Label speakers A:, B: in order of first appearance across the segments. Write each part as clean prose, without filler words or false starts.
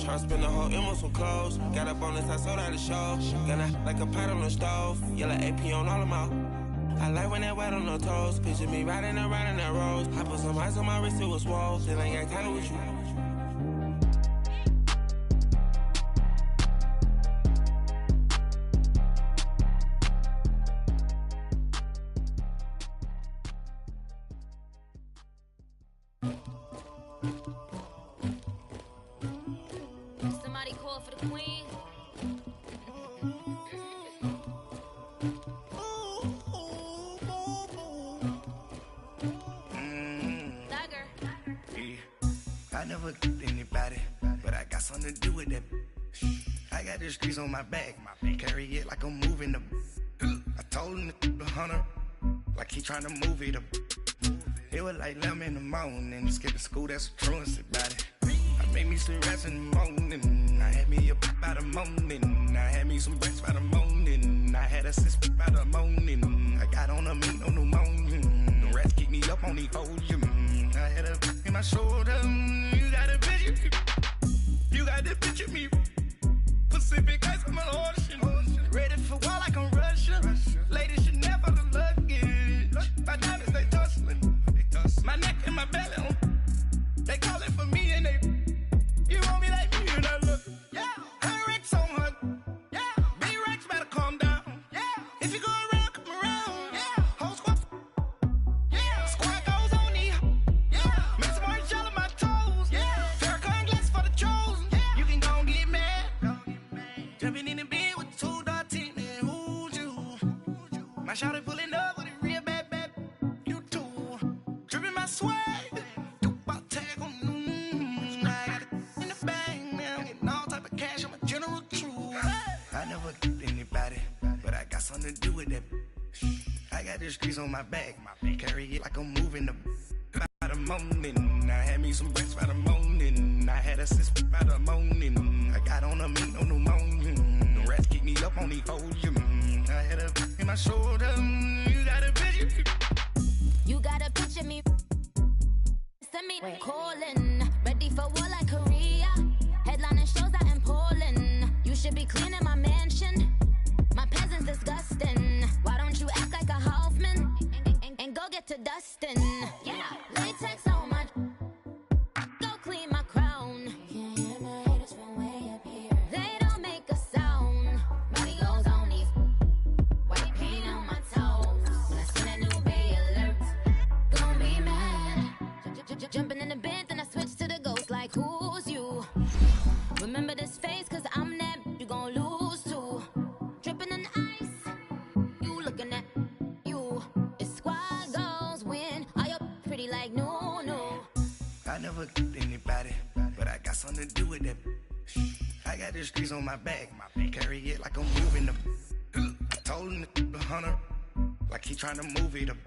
A: Tryna spend the whole M on some clothes. Got up on this, I sold out the show. Got out like a pot on the stove. Yellow AP on all of my. I like when that wet on the toes. Picture me riding around in that rose. I put some ice on my wrist, it was swole. Still ain't got time with you.
B: Somebody call for the queen.
C: I never killed anybody, but I got something to do with that. I got the streets on my back, carry it like I'm moving the. I told him to 100, like he trying to move it up. It was like 11 in the morning, skipping school, that's a truancy about it. I made me some rest in the morning, I had me a by the morning, I had me some breaks by the morning, I had a sis by the morning, I got on a meat on the morning, the rats keep me up on the podium, I had a in my shoulder, you got a picture, you got the picture me, Pacific ice on my ocean, ready for war like I'm Russia, ladies should never the luggage, my diamonds they tussling, my neck and my belly on, they call it for me and they, you want me like me and I look, yeah, her Rex on her, yeah, B-Rex better calm down, yeah, if you go around, come around, yeah, whole squad, yeah, squad goes on the, yeah, make some orange gel on my toes, yeah, Farrakhan glass for the chosen, yeah, you can go and get mad, jumping in the bed with 2 dark teeth, and who's you, my shawty pulling up with a real bad, you too, dripping my swag, I never killed anybody, but I got something to do with that. I got the streets on my back, carry it like I'm moving the. By the morning, I had me some breaks by the morning, I had a sis by the morning, I got on a meat on the morning, the rats keep me up on the podium, I had a in my shoulder, you got a picture.
B: You got a picture me. Send me calling, ready for war like Korea. Headlining shows out in Poland. You should be cleaning my mansion. My peasants disgusting. Why don't you act like a Hoffman and go get to dustin'? Yeah, latex on my. Go clean my crown. Can't hear my haters from way up here. They don't make a sound. Body goes on these. White paint on my toes. When I send a new Bay alert, gon' be mad. Jumping in the bed, then I switch to the ghost like who's you? Remember this face, cause I'm that you gon' lose too. Dripping in ice, you looking at you. It's squad goals win. Are you pretty like no?
C: I never killed anybody, but I got something to do with that. I got the streets on my back, carry it like I'm moving the. I told him to 100, like he trying to move it up.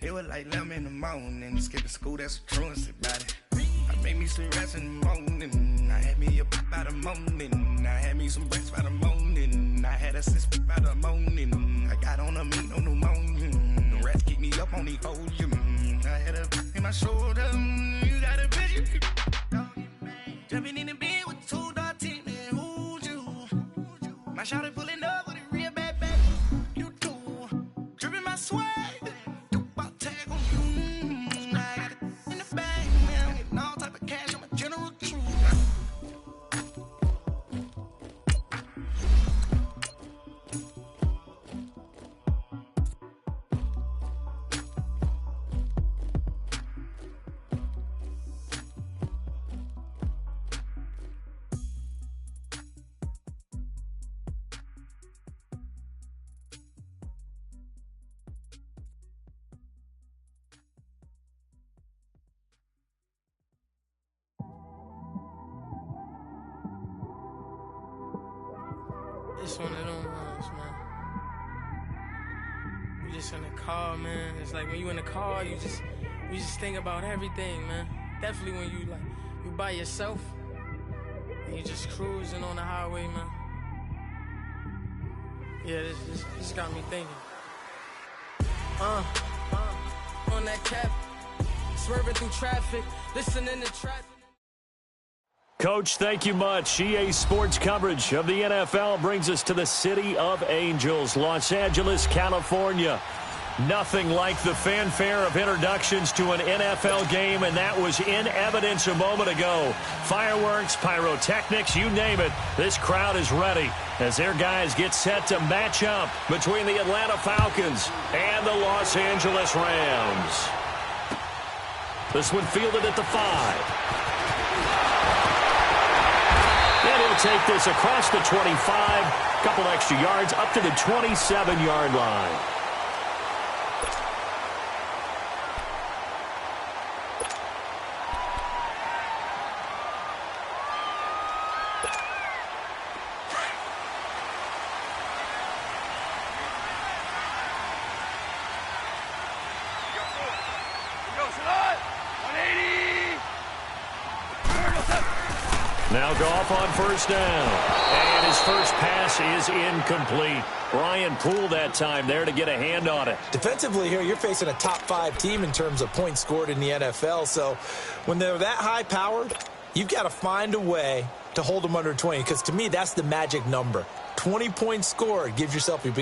C: It was like 11 in the morning, skipping school, that's a truancy about it. I made me some rest in the morning, I had me a by the morning, I had me some breaks by the morning, I had a sis by the morning, I got on a meat on the morning, the rats keep me up on the podium, I had a in my shoulder, you got a picture, jumping in the bed with 2 dark teeth, and who's you, my shawty pulling up with a real bad, you too, dripping my swag.
D: It's one of them ones, man. You just in the car, man. It's like when you in the car, you just think about everything, man. Definitely when you by yourself and you just cruising on the highway, man. Yeah, this got me thinking. On that cap, swerving through traffic, listening to traffic.
E: Coach, thank you much. EA Sports coverage of the NFL brings us to the City of Angels, Los Angeles, California. Nothing like the fanfare of introductions to an NFL game, and that was in evidence a moment ago. Fireworks, pyrotechnics, you name it. This crowd is ready as their guys get set to match up between the Atlanta Falcons and the Los Angeles Rams. This one fielded at the 5. And he'll take this across the 25, couple extra yards up to the 27-yard line. Now Goff on first down. And his first pass is incomplete. Brian Poole that time there to get a hand on it.
F: Defensively here, you're facing a top 5 team in terms of points scored in the NFL. So when they're that high-powered, you've got to find a way to hold them under 20. Because to me, that's the magic number. 20 points scored, you give yourself your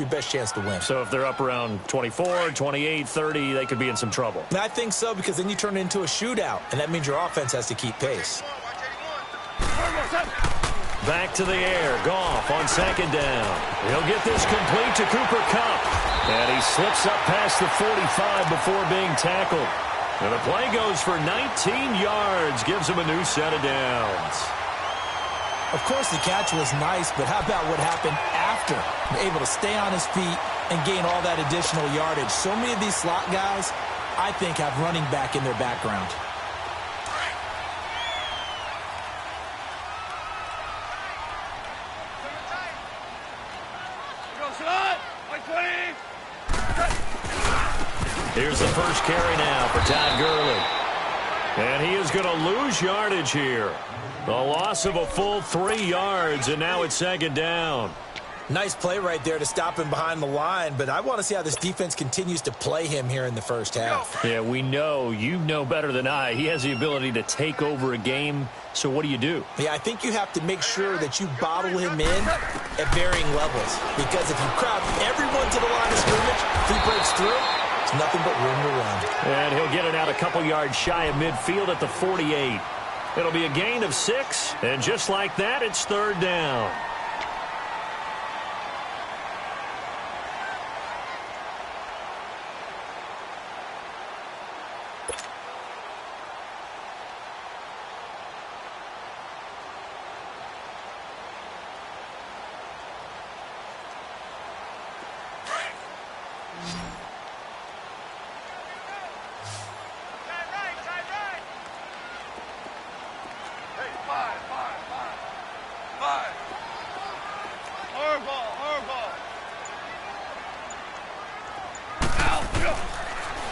F: best chance to win.
E: So if they're up around 24, 28, 30, they could be in some trouble.
F: And I think so, because then you turn it into a shootout, and that means your offense has to keep pace.
E: Back to the air. Goff on second down. He'll get this complete to Cooper Kupp. And he slips up past the 45 before being tackled. And the play goes for 19 yards. Gives him a new set of downs.
F: Of course, the catch was nice, but how about what happened after? Able to stay on his feet and gain all that additional yardage. So many of these slot guys, I think, have running back in their background.
E: Here's the first carry now for Todd Gurley. And he is going to lose yardage here. A loss of a full 3 yards, and now it's second down.
F: Nice play right there to stop him behind the line, but I want to see how this defense continues to play him here in the first half.
E: Yeah, we know. You know better than I. He has the ability to take over a game, so what do you do?
F: Yeah, I think you have to make sure that you bottle him in at varying levels, because if you crowd everyone to the line of scrimmage, if he breaks through, it's nothing but room to run.
E: And he'll get it out a couple yards shy of midfield at the 48. It'll be a gain of 6, and just like that, it's third down.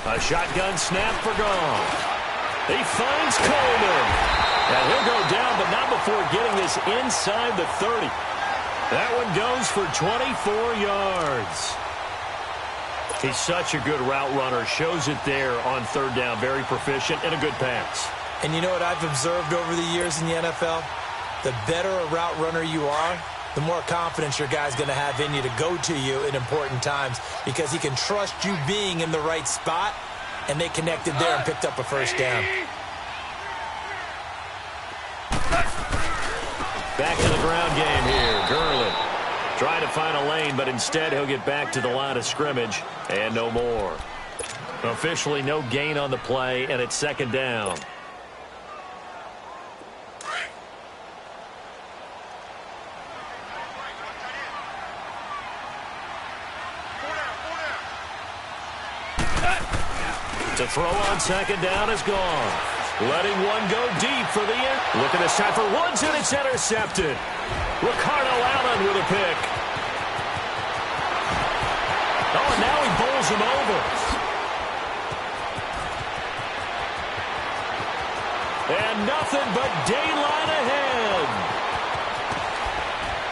E: A shotgun snap for Goff. He finds Coleman. And he'll go down, but not before getting this inside the 30. That one goes for 24 yards. He's such a good route runner. Shows it there on third down. Very proficient and a good pass.
F: And you know what I've observed over the years in the NFL? The better a route runner you are, the more confidence your guy's going to have in you to go to you in important times, because he can trust you being in the right spot, and they connected there and picked up a first down.
E: Back to the ground game here. Gurley trying to find a lane, but instead he'll get back to the line of scrimmage and no more. Officially no gain on the play, and it's second down. To throw on second down is gone. Letting one go deep for the end. Look at this time for Woods, and it's intercepted. Ricardo Allen with a pick. Oh, and now he bowls him over. And nothing but daylight ahead.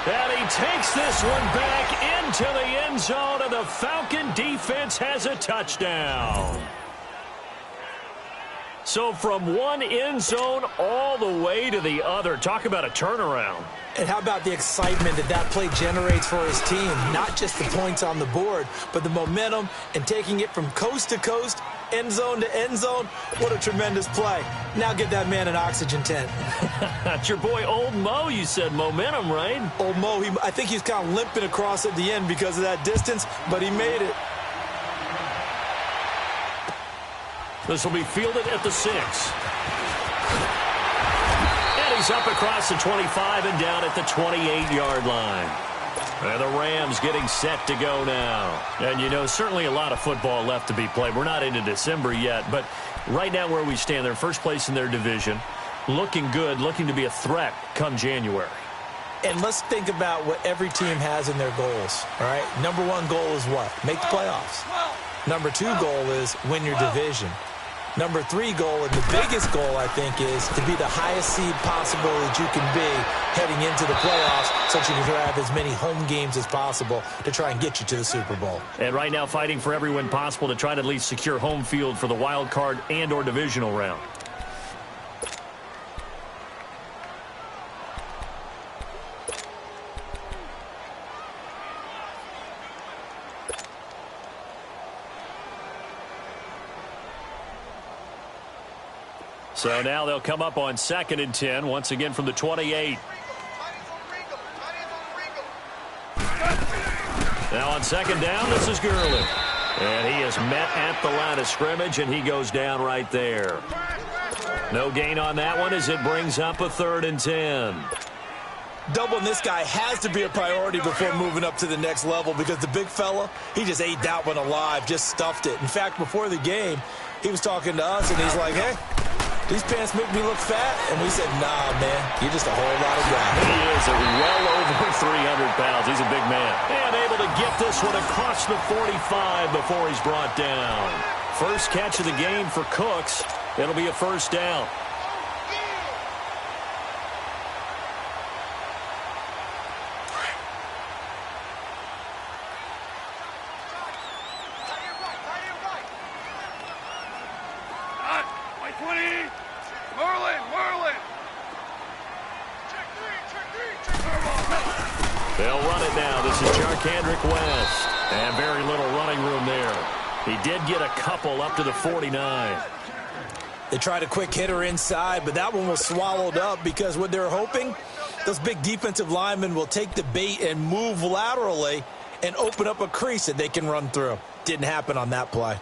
E: And he takes this one back into the end zone, and the Falcon defense has a touchdown. So from one end zone all the way to the other. Talk about a turnaround.
F: And how about the excitement that play generates for his team? Not just the points on the board, but the momentum and taking it from coast to coast, end zone to end zone. What a tremendous play. Now get that man an oxygen tent.
E: That's your boy Old Mo. You said momentum, right?
F: Old Mo, I think he's kind of limping across at the end because of that distance, but he made it.
E: This will be fielded at the 6. And he's up across the 25 and down at the 28-yard line. And the Rams getting set to go now. And, you know, certainly a lot of football left to be played. We're not into December yet, but right now where we stand, they're first place in their division. Looking good, looking to be a threat come January.
F: And let's think about what every team has in their goals, all right? Number one goal is what? Make the playoffs. Number two goal is win your division. Number three goal, and the biggest goal, I think, is to be the highest seed possible that you can be heading into the playoffs so that you can have as many home games as possible to try and get you to the Super Bowl.
E: And right now fighting for every win possible to try to at least secure home field for the wild card and or divisional round. So now they'll come up on 2nd and 10, once again from the 28. Now on 2nd down, this is Gurley. And he is met at the line of scrimmage, and he goes down right there. No gain on that one as it brings up a 3rd and 10.
F: Doubling this guy has to be a priority before moving up to the next level because the big fella, he just ate that one alive, just stuffed it. In fact, before the game, he was talking to us, and he's like, hey, these pants make me look fat? And we said, nah, man, you're just a whole lot of guy.
E: He is well over 300 pounds. He's a big man. And able to get this one across the 45 before he's brought down. First catch of the game for Cooks. It'll be a first down. They'll run it now. This is Jarkandrick West. And very little running room there. He did get a couple up to the 49.
F: They tried a quick hitter inside, but that one was swallowed up because what they're hoping, those big defensive linemen will take the bait and move laterally and open up a crease that they can run through. Didn't happen on that play.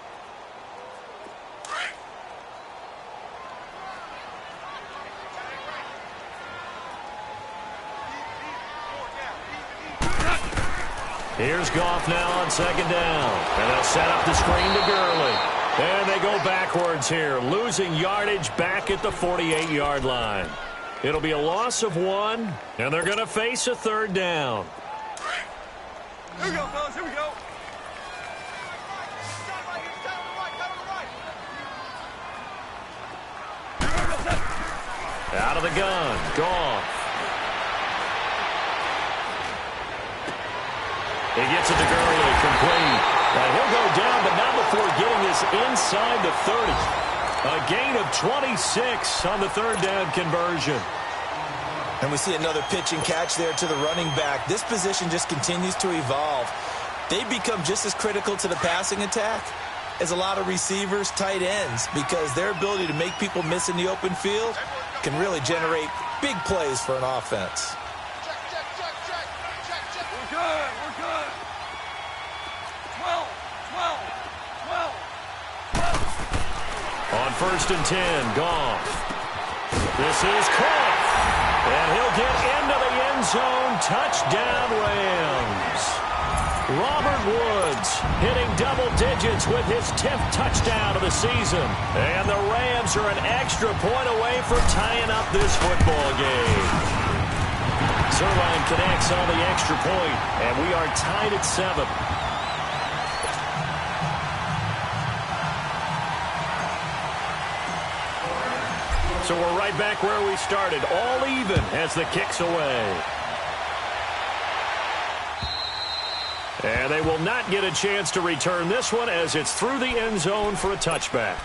E: Here's Goff now on 2nd down. And they'll set up the screen to Gurley. And they go backwards here, losing yardage back at the 48-yard line. It'll be a loss of 1, and they're going to face a 3rd down.
G: Here we go, fellas. Here we go.
E: Out of the gun, Goff. He gets it to Gurley, complete. And he'll go down, but not before getting this inside the 30. A gain of 26 on the 3rd down conversion.
F: And we see another pitch and catch there to the running back. This position just continues to evolve. They become just as critical to the passing attack as a lot of receivers, tight ends, because their ability to make people miss in the open field can really generate big plays for an offense.
E: On 1st and 10, Goff. This is caught. And he'll get into the end zone. Touchdown, Rams. Robert Woods hitting double digits with his 10th touchdown of the season. And the Rams are an extra point away from tying up this football game. Zerline connects on the extra point, and we are tied at 7. So we're right back where we started, all even as the kick's away. And they will not get a chance to return this one as it's through the end zone for a touchback.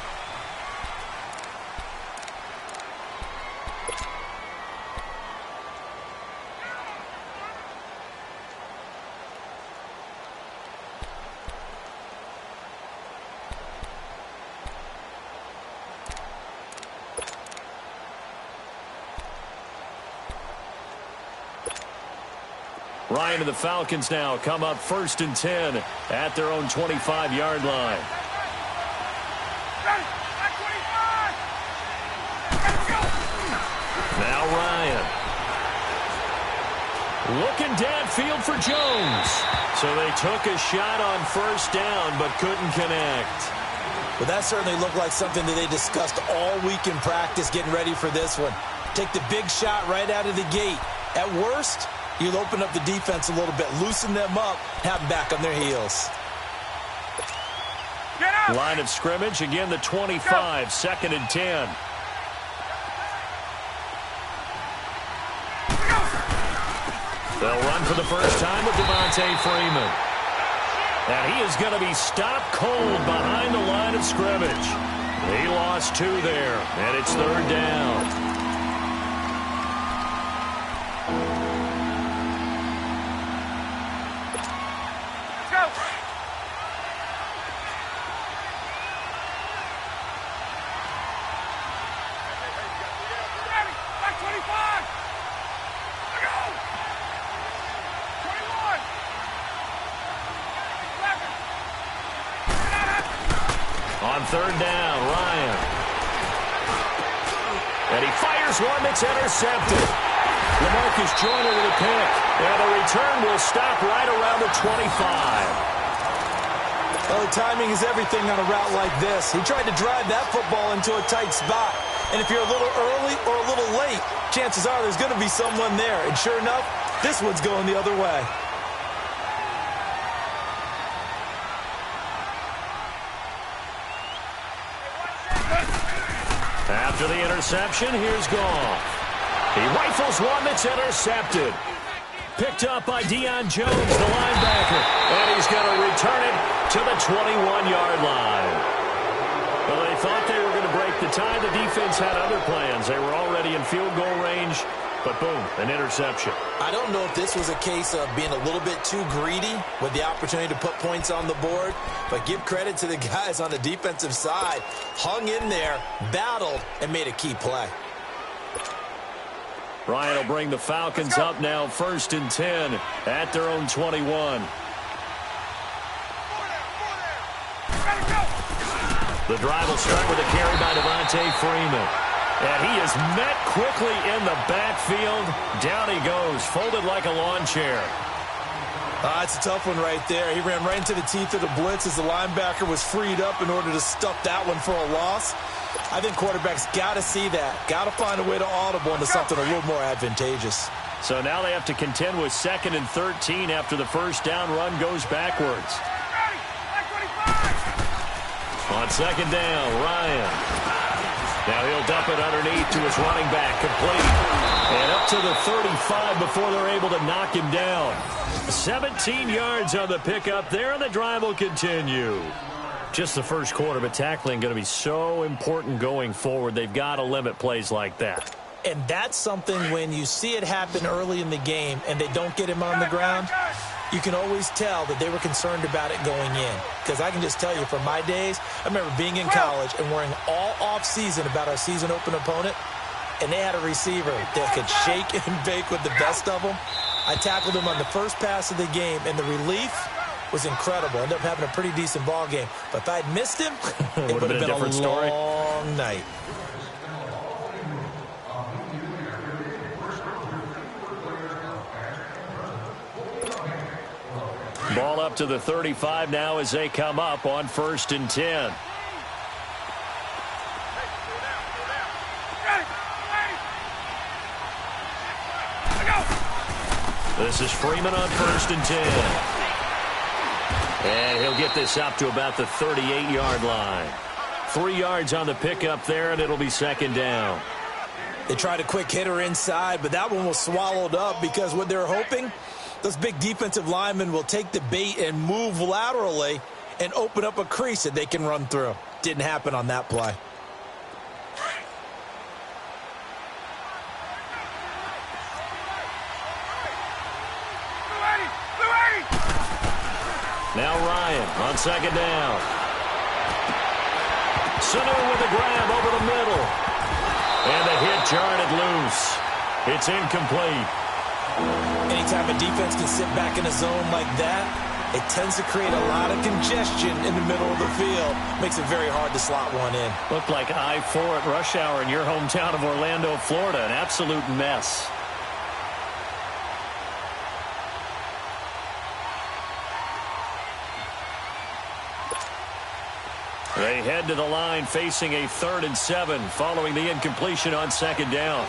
E: Ryan and the Falcons now come up 1st and 10 at their own 25-yard line. Now Ryan. Looking downfield for Jones. So they took a shot on 1st down but couldn't connect.
F: Well, that certainly looked like something that they discussed all week in practice getting ready for this one. Take the big shot right out of the gate. At worst, you'll open up the defense a little bit, loosen them up, have them back on their heels.
E: Line of scrimmage, again the 25, 2nd and 10. They'll run for the first time with Devontae Freeman. And he is going to be stopped cold behind the line of scrimmage. He lost 2 there, and it's 3rd down. On 3rd down, Ryan. And he fires one that's intercepted. LaMarcus Joyner with a pick. And the return will stop right around the 25.
F: Well, the timing is everything on a route like this. He tried to drive that football into a tight spot. And if you're a little early or a little late, chances are there's going to be someone there. And sure enough, this one's going the other way.
E: After the interception, here's Goff. He rifles one that's intercepted. Picked up by Deion Jones, the linebacker. And he's going to return it to the 21-yard line. Well, they thought they were going to break the tie. The defense had other plans. They were already in field goal range. But boom, an interception.
F: I don't know if this was a case of being a little bit too greedy with the opportunity to put points on the board, but give credit to the guys on the defensive side. Hung in there, battled, and made a key play.
E: Ryan will bring the Falcons up now 1st and 10 at their own 21. The drive will start with a carry by Devontae Freeman. And he is met quickly in the backfield. Down he goes, folded like a lawn chair.
F: It's a tough one right there. He ran right into the teeth of the blitz as the linebacker was freed up in order to stuff that one for a loss. I think quarterbacks got to see that. Got to find a way to audible into something a little more advantageous.
E: So now they have to contend with 2nd and 13 after the first down run goes backwards. On 2nd down, Ryan. Now he'll dump it underneath to his running back, complete. And up to the 35 before they're able to knock him down. 17 yards on the pickup there, and the drive will continue. Just the first quarter, but tackling going to be so important going forward. They've got to limit plays like that.
F: And that's something when you see it happen early in the game and they don't get him on the ground, you can always tell that they were concerned about it going in. Because I can just tell you from my days, I remember being in college and worrying all off-season about our season-open opponent, and they had a receiver that could shake and bake with the best of them. I tackled him on the first pass of the game, and the relief was incredible. Ended up having a pretty decent ball game. But if I had missed him, it would have been a
E: different story.
F: Long night.
E: Ball up to the 35 now as they come up on 1st and 10. This is Freeman on 1st and 10. And he'll get this up to about the 38-yard line. 3 yards on the pickup there, and it'll be 2nd down.
F: They tried a quick hitter inside, but that one was swallowed up because what they're hoping, those big defensive linemen will take the bait and move laterally and open up a crease that they can run through. Didn't happen on that play.
E: Now Ryan on 2nd down. Sanu with a grab over the middle. And the hit jarred it loose. It's incomplete.
F: Anytime a defense can sit back in a zone like that, it tends to create a lot of congestion in the middle of the field. Makes it very hard to slot one in.
E: Looked like I-4 at rush hour in your hometown of Orlando, Florida. An absolute mess. They head to the line facing a 3rd and 7 following the incompletion on 2nd down.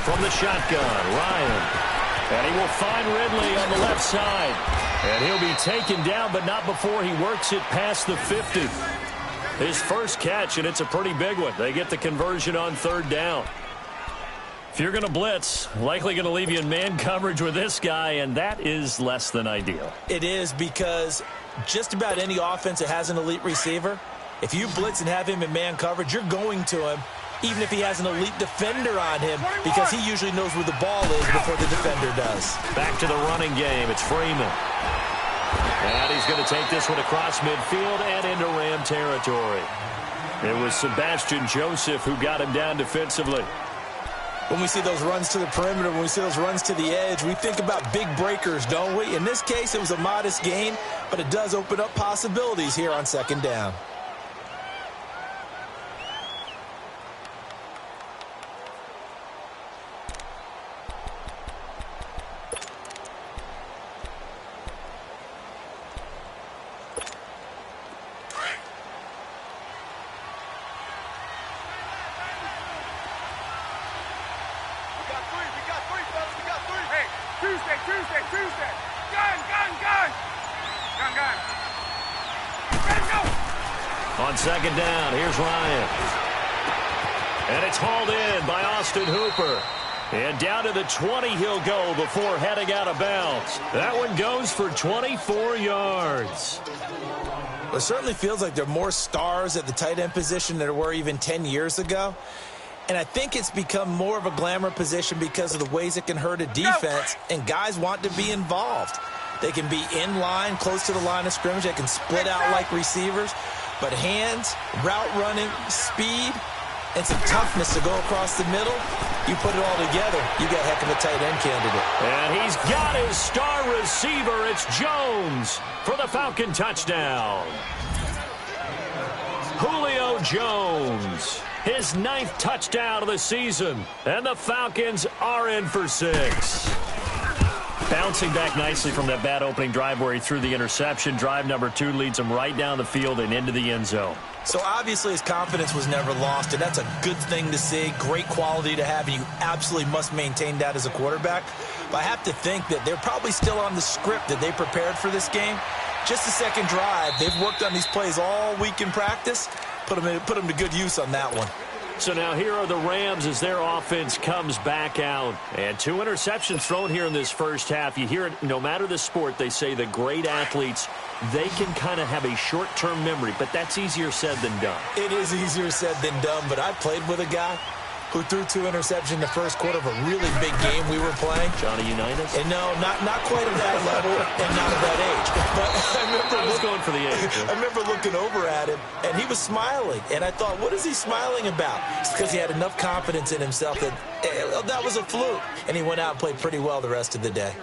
E: From the shotgun, Ryan. And he will find Ridley on the left side. And he'll be taken down, but not before he works it past the 50. His first catch, and it's a pretty big one. They get the conversion on 3rd down. If you're going to blitz, likely going to leave you in man coverage with this guy, and that is less than ideal.
F: It is, because just about any offense that has an elite receiver, if you blitz and have him in man coverage, you're going to him, even if he has an elite defender on him, because he usually knows where the ball is before the defender does.
E: Back to the running game. It's Freeman. And he's going to take this one across midfield and into Ram territory. It was Sebastian Joseph who got him down defensively.
F: When we see those runs to the perimeter, when we see those runs to the edge, we think about big breakers, don't we? In this case, it was a modest gain, but it does open up possibilities here on 2nd down.
E: On 2nd down, here's Ryan. And it's hauled in by Austin Hooper. And down to the 20 he'll go before heading out of bounds. That one goes for 24 yards.
F: It certainly feels like there are more stars at the tight end position than there were even 10 years ago. And I think it's become more of a glamour position because of the ways it can hurt a defense, and guys want to be involved. They can be in line, close to the line of scrimmage. They can split out like receivers. But hands, route running, speed, and some toughness to go across the middle, you put it all together, you got a heck of a tight end candidate.
E: And he's got his star receiver. It's Jones for the Falcon touchdown. Julio Jones, his 9th touchdown of the season, and the Falcons are in for 6. Bouncing back nicely from that bad opening drive where he threw the interception. Drive number 2 leads him right down the field and into the end zone.
F: So obviously his confidence was never lost, and that's a good thing to see. Great quality to have, and you absolutely must maintain that as a quarterback. But I have to think that they're probably still on the script that they prepared for this game. Just the second drive, they've worked on these plays all week in practice. Put them to good use on that one.
E: So now here are the Rams as their offense comes back out. And 2 interceptions thrown here in this first half. You hear it, no matter the sport, they say the great athletes, they can kind of have a short-term memory, but that's easier said than done.
F: It is easier said than done, but I played with a guy who threw 2 interceptions in the first quarter of a really big game we were playing.
E: Johnny Unitas?
F: And no, not quite at that level and not at that age. But I
E: was going for the age.
F: I remember looking over at him, and he was smiling. And I thought, what is he smiling about? It's because he had enough confidence in himself that that was a fluke. And he went out and played pretty well the rest of the day.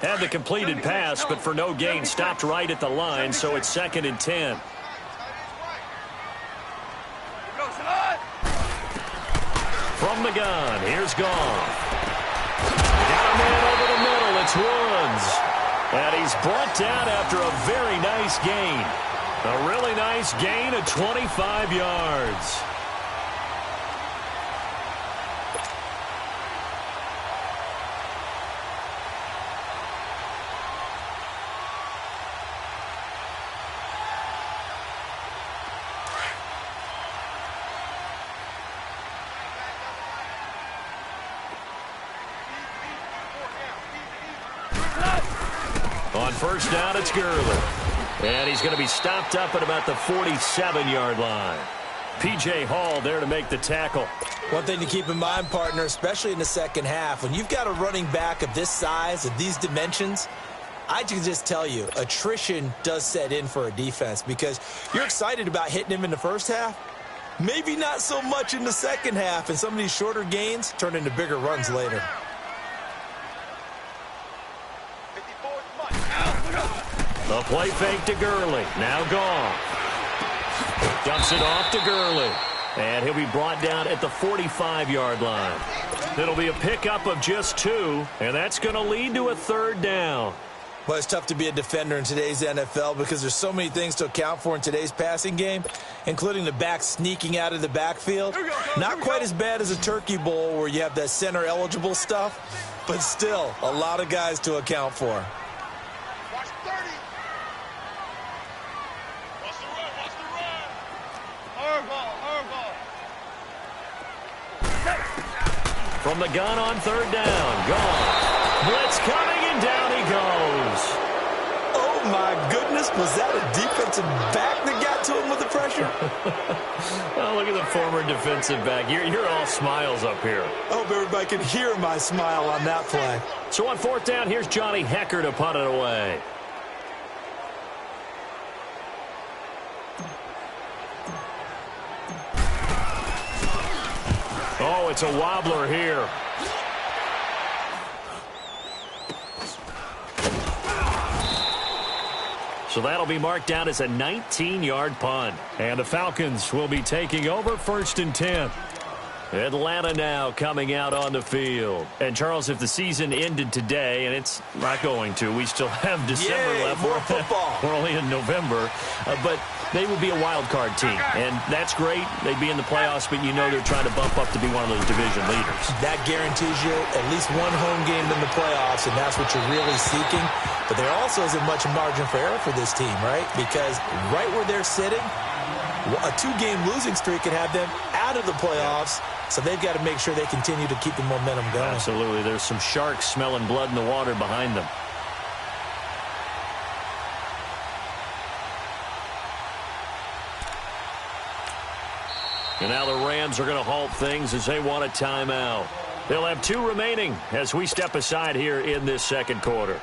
E: Had the completed pass, but for no gain, stopped right at the line, so it's 2nd and 10. From the gun, here's Goff. Got a man over the middle, it's Woods. And he's brought down after a very nice gain. A really nice gain of 25 yards. On first down, it's Gurley. And he's going to be stopped up at about the 47-yard line. P.J. Hall there to make the tackle.
F: One thing to keep in mind, partner, especially in the second half, when you've got a running back of this size, of these dimensions, I can just tell you, attrition does set in for a defense because you're excited about hitting him in the first half. Maybe not so much in the second half, and some of these shorter gains turn into bigger runs later.
E: The play fake to Gurley. Now gone. Dumps it off to Gurley. And he'll be brought down at the 45-yard line. It'll be a pickup of just 2, and that's going to lead to a 3rd down.
F: Well, it's tough to be a defender in today's NFL because there's so many things to account for in today's passing game, including the back sneaking out of the backfield. Not quite as bad as a turkey bowl where you have that center-eligible stuff, but still a lot of guys to account for.
G: Watch 30. Watch the run. Watch the run. Hard ball.
E: From the gun on 3rd down. Gone. Blitz coming, and down he goes.
F: Oh, my goodness. Was that a defensive back that got to him with the pressure?
E: Oh, look at the former defensive back. You're all smiles up here.
F: I hope everybody can hear my smile on that play.
E: So on 4th down, here's Johnny Hecker to punt it away. Oh, it's a wobbler here. So that'll be marked down as a 19-yard punt. And the Falcons will be taking over 1st and 10. Atlanta now coming out on the field. And, Charles, if the season ended today, and it's not going to, we still have December left.
F: More football.
E: We're only in November. But they would be a wild card team. And that's great. They'd be in the playoffs, but you know they're trying to bump up to be one of those division leaders. That
F: guarantees you at least one home game in the playoffs, and that's what you're really seeking. But there also isn't much margin for error for this team, right? Because right where they're sitting, a 2-game losing streak can have them out of the playoffs. So they've got to make sure they continue to keep the momentum going.
E: Absolutely. There's some sharks smelling blood in the water behind them. And now the Rams are going to halt things as they want a timeout. They'll have 2 remaining as we step aside here in this second quarter.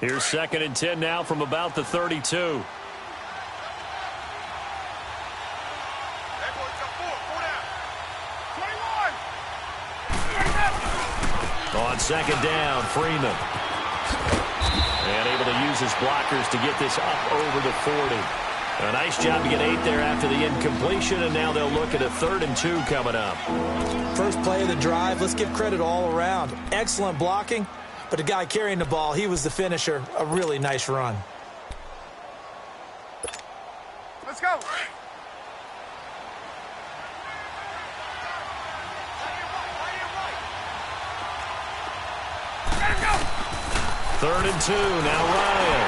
E: Here's 2nd and 10 now from about the 32. On 2nd down, Freeman. And able to use his blockers to get this up over the 40. A nice job to get 8 there after the incompletion, and now they'll look at a 3rd and 2 coming up.
F: First play of the drive, let's give credit all around. Excellent blocking. But the guy carrying the ball, he was the finisher. A really nice run.
G: Let's go.
E: Third and 2, now Ryan.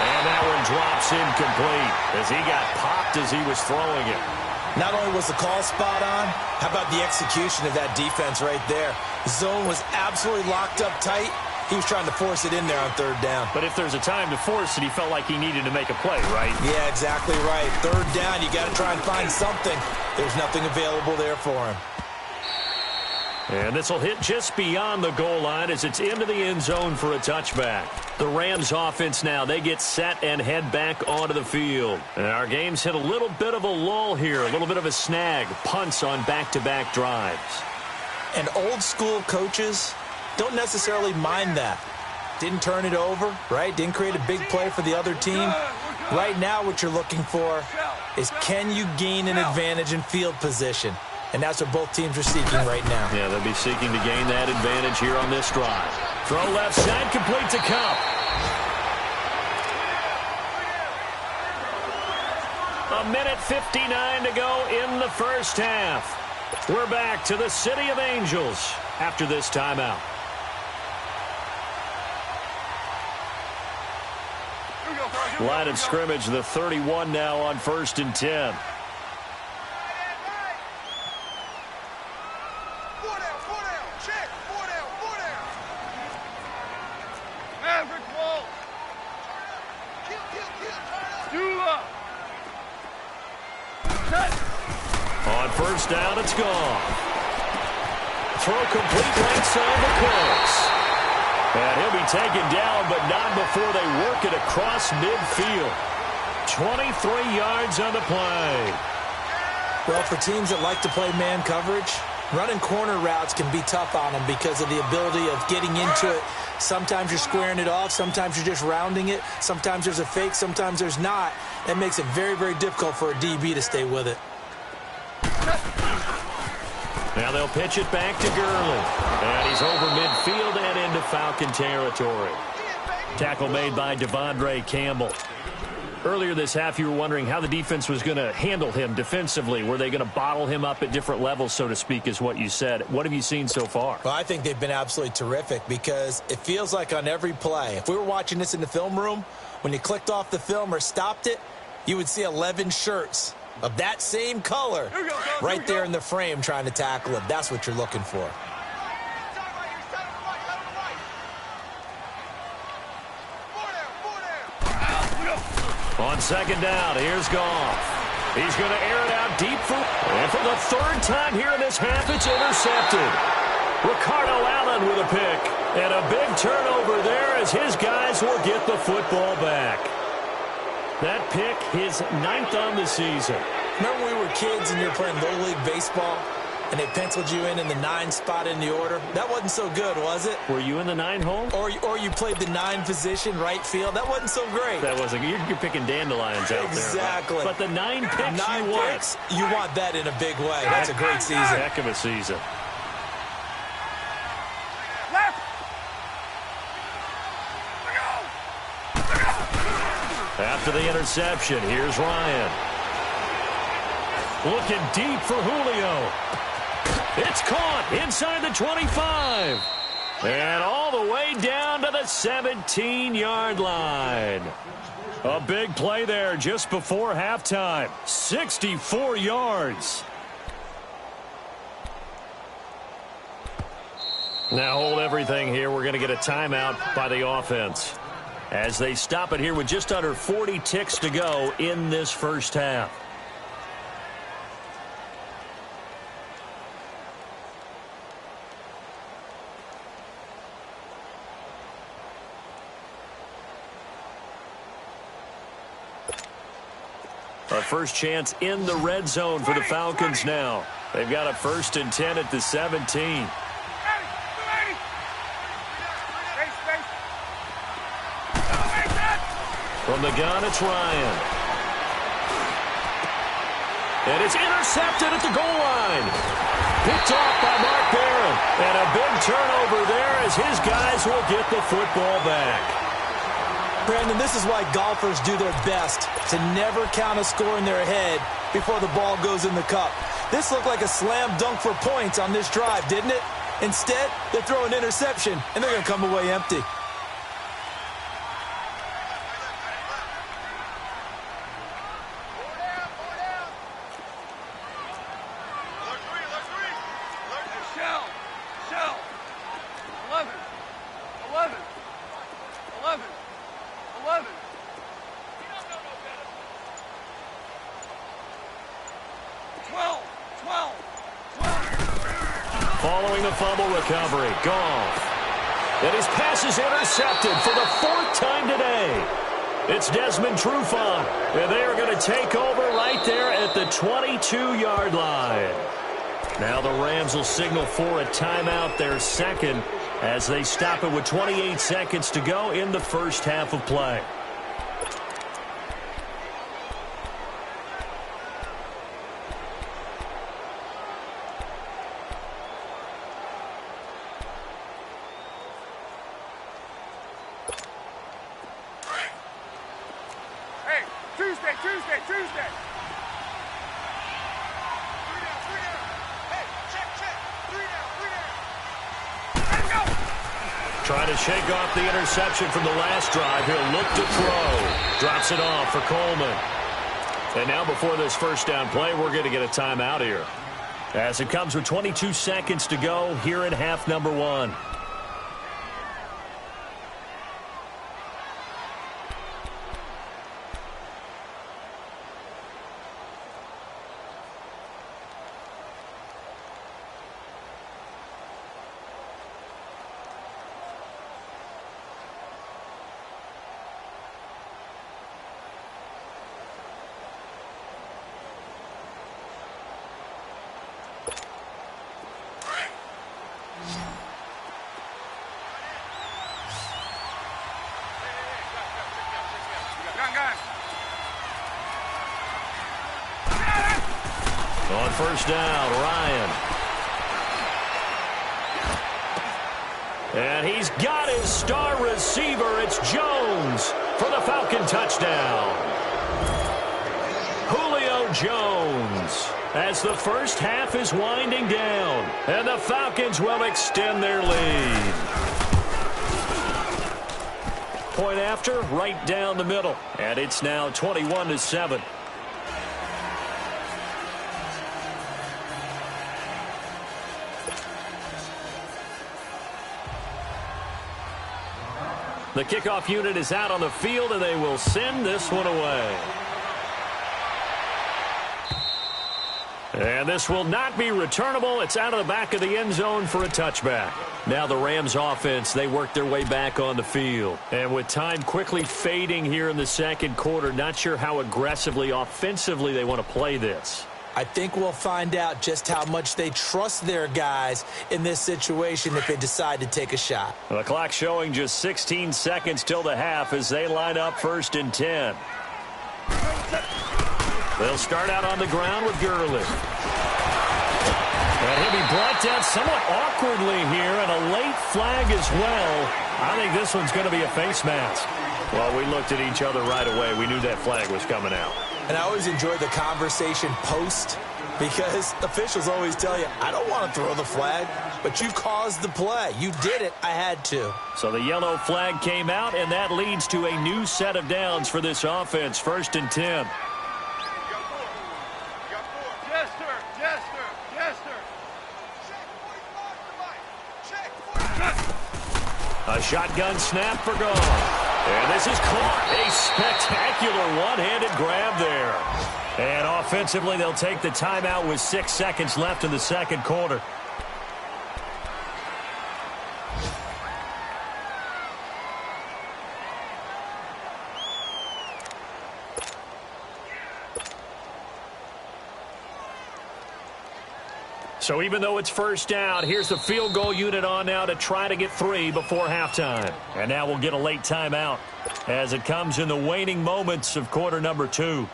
E: And that one drops incomplete as he got popped as he was throwing it.
F: Not only was the call spot on, how about the execution of that defense right there? The zone was absolutely locked up tight. He was trying to force it in there on 3rd down.
E: But if there's a time to force it, he felt like he needed to make a play, right?
F: Yeah, exactly right. 3rd down, you got to try and find something. There's nothing available there for him.
E: And this will hit just beyond the goal line as it's into the end zone for a touchback. The Rams offense now, they get set and head back onto the field. And our game's hit a little bit of a lull here, a little bit of a snag. Punts on back-to-back drives.
F: And old school coaches don't necessarily mind that. Didn't turn it over, right? Didn't create a big play for the other team. Right now what you're looking for is can you gain an advantage in field position? And that's what both teams are seeking right now.
E: Yeah, they'll be seeking to gain that advantage here on this drive. Throw left side, complete to Cup. A minute 59 to go in the first half. We're back to the City of Angels after this timeout.
G: Go.
E: Line of scrimmage, the 31 now on 1st and 10. first down. It's gone. Throw complete right side to Cooks. And he'll be taken down, but not before they work it across midfield. 23 yards on the play.
F: Well, for teams that like to play man coverage, running corner routes can be tough on them because of the ability of getting into it. Sometimes you're squaring it off. Sometimes you're just rounding it. Sometimes there's a fake. Sometimes there's not. That makes it very, very difficult for a DB to stay with it.
E: Now they'll pitch it back to Gurley. And he's over midfield and into Falcon territory. Tackle made by Devondre Campbell. Earlier this half, you were wondering how the defense was going to handle him defensively. Were they going to bottle him up at different levels, so to speak, is what you said. What have you seen so far?
F: Well, I think they've been absolutely terrific because it feels like on every play, if we were watching this in the film room, when you clicked off the film or stopped it, you would see 11 shirts of that same color right there in the frame trying to tackle him. That's what you're looking for.
E: On second down, here's Goff. He's going to air it out deep and for the third time here in this half, it's intercepted. Ricardo Allen with a pick. And a big turnover there as his guys will get the football back. That pick, his 9th on the season.
F: Remember when we were kids and you were playing Little League Baseball and they penciled you in the 9 spot in the order? That wasn't so good, was it?
E: Were you in the 9 hole?
F: Or you played the 9 position, right field. That wasn't so great.
E: That wasn't. You're picking dandelions out
F: exactly.
E: there. But the 9 picks
F: 9
E: you
F: picks, you want that in a big way. That's a great season.
E: Heck of a season. After the interception, here's Ryan. Looking deep for Julio. It's caught inside the 25. And all the way down to the 17-yard line. A big play there just before halftime. 64 yards. Now hold everything here. We're going to get a timeout by the offense as they stop it here with just under 40 ticks to go in this first half. A first chance in the red zone for the Falcons now. They've got a 1st and 10 at the 17. From the gun, it's Ryan. And it's intercepted at the goal line. Picked off by Mark Barron. And a big turnover there as his guys will get the football back.
F: Brandon, this is why golfers do their best to never count a score in their head before the ball goes in the cup. This looked like a slam dunk for points on this drive, didn't it? Instead, they throw an interception, and they're going to come away empty.
E: Following the fumble recovery, Goff. And his pass is intercepted for the 4th time today. It's Desmond Trufant, and they are going to take over right there at the 22-yard line. Now the Rams will signal for a timeout, their second, as they stop it with 28 seconds to go in the first half of play.
G: Tuesday.
E: Trying to shake off the interception from the last drive. He'll look to throw. Drops it off for Coleman. And now before this first down play, we're going to get a timeout here, as it comes with 22 seconds to go here in half number 1. On first down, Ryan. And he's got his star receiver. It's Jones for the Falcon touchdown. Julio Jones, as the first half is winding down, and the Falcons will extend their lead. Point after, right down the middle, and it's now 21-7. The kickoff unit is out on the field, and they will send this one away. And this will not be returnable. It's out of the back of the end zone for a touchback. Now the Rams offense, they work their way back on the field. And with time quickly fading here in the second quarter, not sure how aggressively, offensively they want to play this.
F: I think we'll find out just how much they trust their guys in this situation if they decide to take a shot.
E: The clock showing just 16 seconds till the half as they line up 1st and 10. They'll start out on the ground with Gurley. And he'll be brought down somewhat awkwardly here, and a late flag as well. I think this one's going to be a face mask. Well, we looked at each other right away. We knew that flag was coming out.
F: And I always enjoy the conversation post because officials always tell you, I don't want to throw the flag, but you caused the play. You did it. I had to.
E: So the yellow flag came out, and that leads to a new set of downs for this offense. 1st and 10. A shotgun snap for gone. And this is caught. A spectacular one-handed grab there. And offensively, they'll take the timeout with 6 seconds left in the second quarter. So even though it's first down, here's the field goal unit on now to try to get 3 before halftime. And now we'll get a late timeout as it comes in the waning moments of quarter number 2.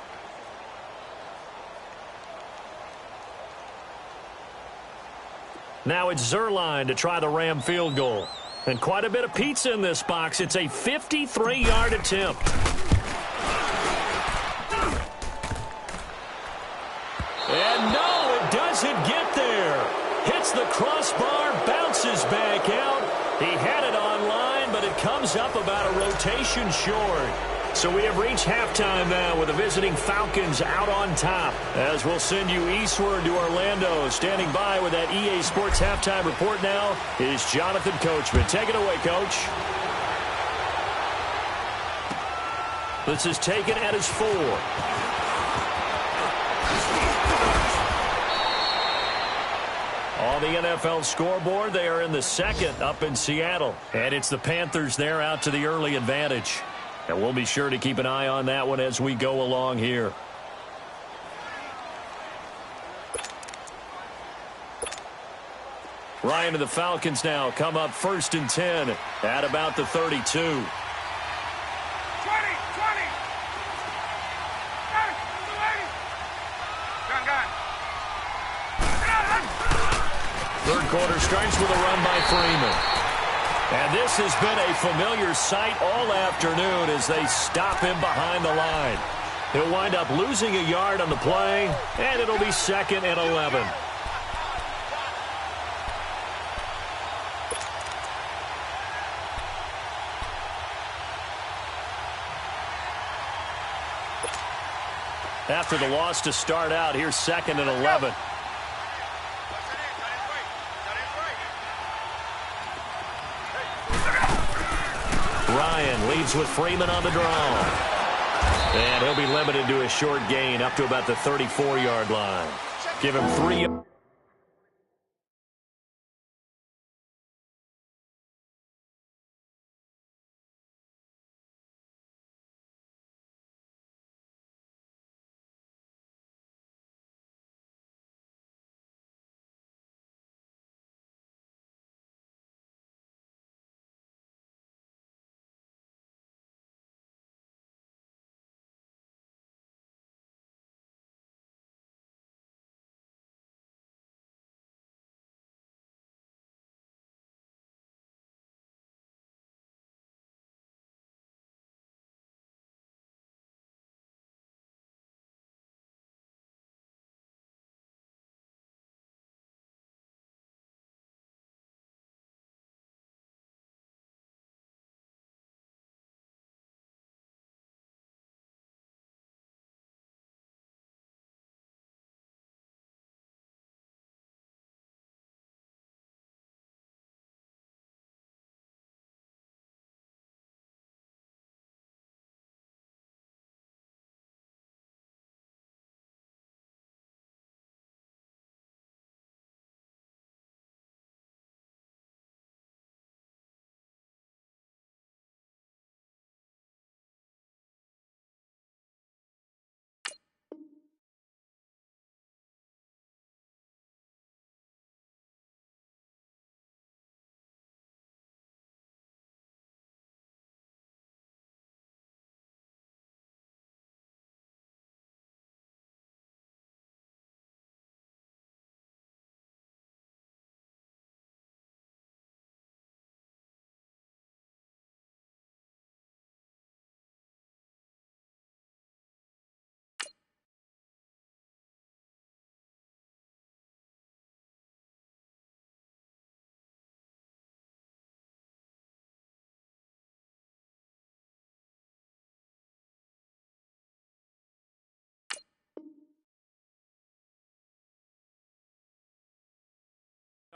E: Now it's Zerline to try the Ram field goal. And quite a bit of pizza in this box. It's a 53-yard attempt. And no, it doesn't get there. Hits the crossbar, bounces back out. He had it on line, but it comes up about a rotation short. So we have reached halftime now with the visiting Falcons out on top. As we'll send you eastward to Orlando. Standing by with that EA Sports halftime report now is Jonathan Coachman. Take it away, Coach. This is taken at his 4. On the NFL scoreboard, they are in the second up in Seattle. And it's the Panthers there out to the early advantage. And we'll be sure to keep an eye on that one as we go along here. Ryan and the Falcons now come up 1st and 10 at about the 32. Third quarter starts with a run by Freeman. And this has been a familiar sight all afternoon as they stop him behind the line. He'll wind up losing a yard on the play, and it'll be 2nd and 11. After the loss to start out, here's 2nd and 11. Ryan leads with Freeman on the draw. And he'll be limited to a short gain up to about the 34-yard line. Give him 3.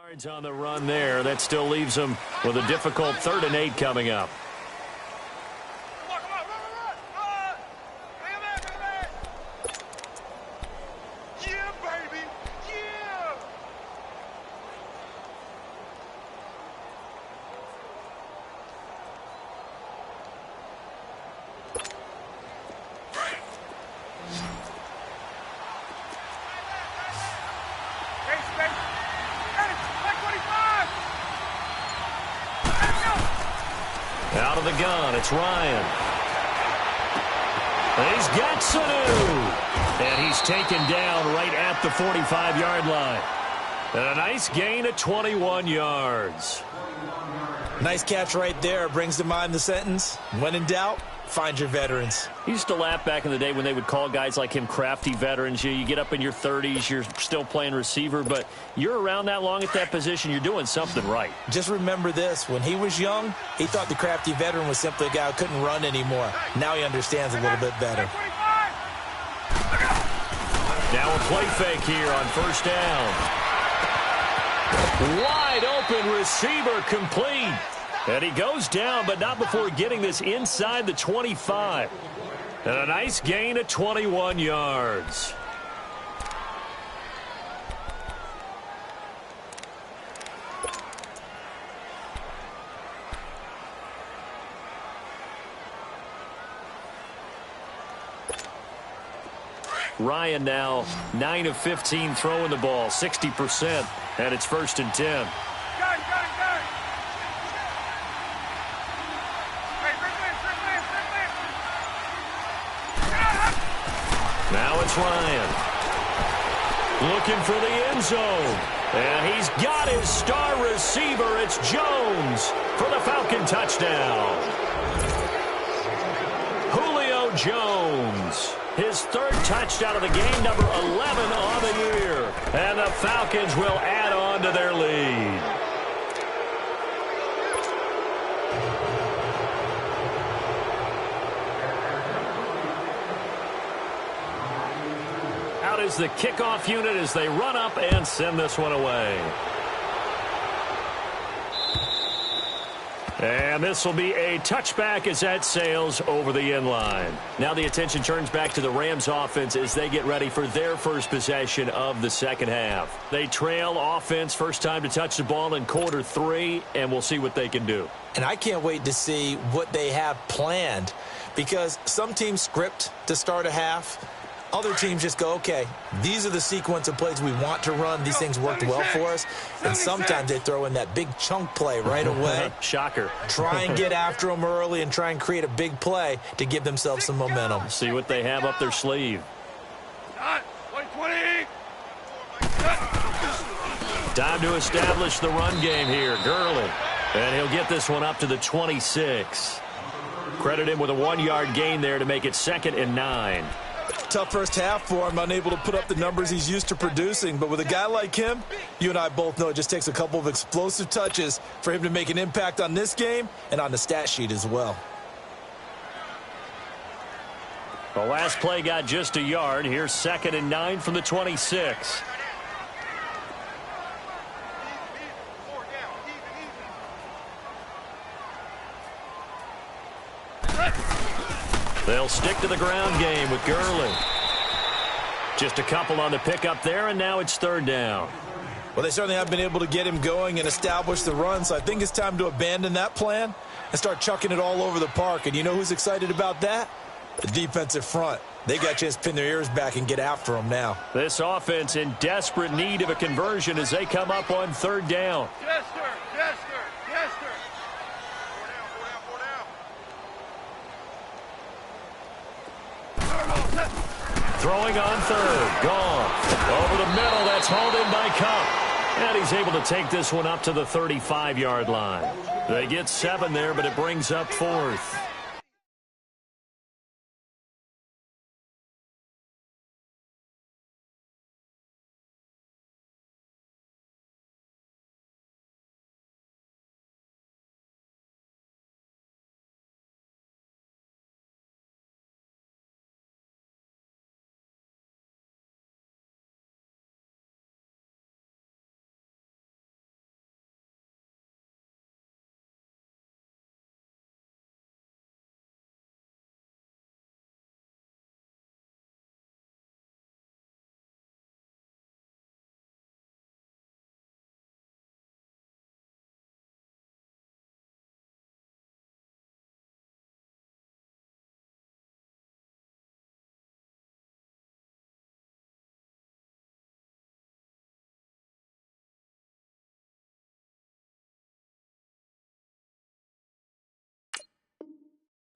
E: Yards on the run there. That still leaves them with a difficult 3rd and 8 coming up. Out of the gun, it's Ryan. He's got Sanu. And he's taken down right at the 45-yard line. And a nice gain of 21 yards.
F: Nice catch right there. Brings to mind the sentence, when in doubt, find your veterans.
E: He used to laugh back in the day when they would call guys like him crafty veterans. You get up in your 30s, you're still playing receiver, but you're around that long at that position, you're doing something right.
F: Just remember this. When he was young, he thought the crafty veteran was simply a guy who couldn't run anymore. Now he understands a little bit better.
E: Now a play fake here on 1st down. Wide open receiver complete. And he goes down, but not before getting this inside the 25. And a nice gain of 21 yards. Ryan now 9 of 15 throwing the ball, 60%, and it's 1st and 10. Now it's Ryan. Looking for the end zone. And he's got his star receiver. It's Jones for the Falcon touchdown. Julio Jones. His 3rd touchdown of the game, number 11 on the year. And the Falcons will add on to their lead. Out is the kickoff unit as they run up and send this one away. And this will be a touchback as that sails over the end line. Now the attention turns back to the Rams offense as they get ready for their first possession of the second half. They trail offense, first time to touch the ball in quarter 3, and we'll see what they can do.
F: And I can't wait to see what they have planned, because some teams script to start a half. Other teams just go, okay, these are the sequence of plays we want to run. These things worked well for us. And sometimes they throw in that big chunk play right away.
E: Shocker.
F: Try and get after them early and try and create a big play to give themselves some momentum.
E: See what they have up their sleeve. Time to establish the run game here. Gurley. And he'll get this one up to the 26. Credit him with a 1-yard gain there to make it 2nd and 9.
F: Tough first half for him, unable to put up the numbers he's used to producing. But with a guy like him, you and I both know it just takes a couple of explosive touches for him to make an impact on this game and on the stat sheet as well.
E: The last play got just a yard. Here's 2nd and 9 from the 26. They'll stick to the ground game with Gurley. Just a couple on the pickup there, and now it's 3rd down.
F: Well, they certainly have been able to get him going and establish the run, so I think it's time to abandon that plan and start chucking it all over the park. And you know who's excited about that? The defensive front. They got a chance to pin their ears back and get after them now.
E: This offense in desperate need of a conversion as they come up on 3rd down.
G: Yes, sir. Yes, sir. Yes, sir.
E: Throwing on 3rd. Gone. Over the middle. That's hauled in by Cup. And he's able to take this one up to the 35-yard line. They get 7 there, but it brings up 4th.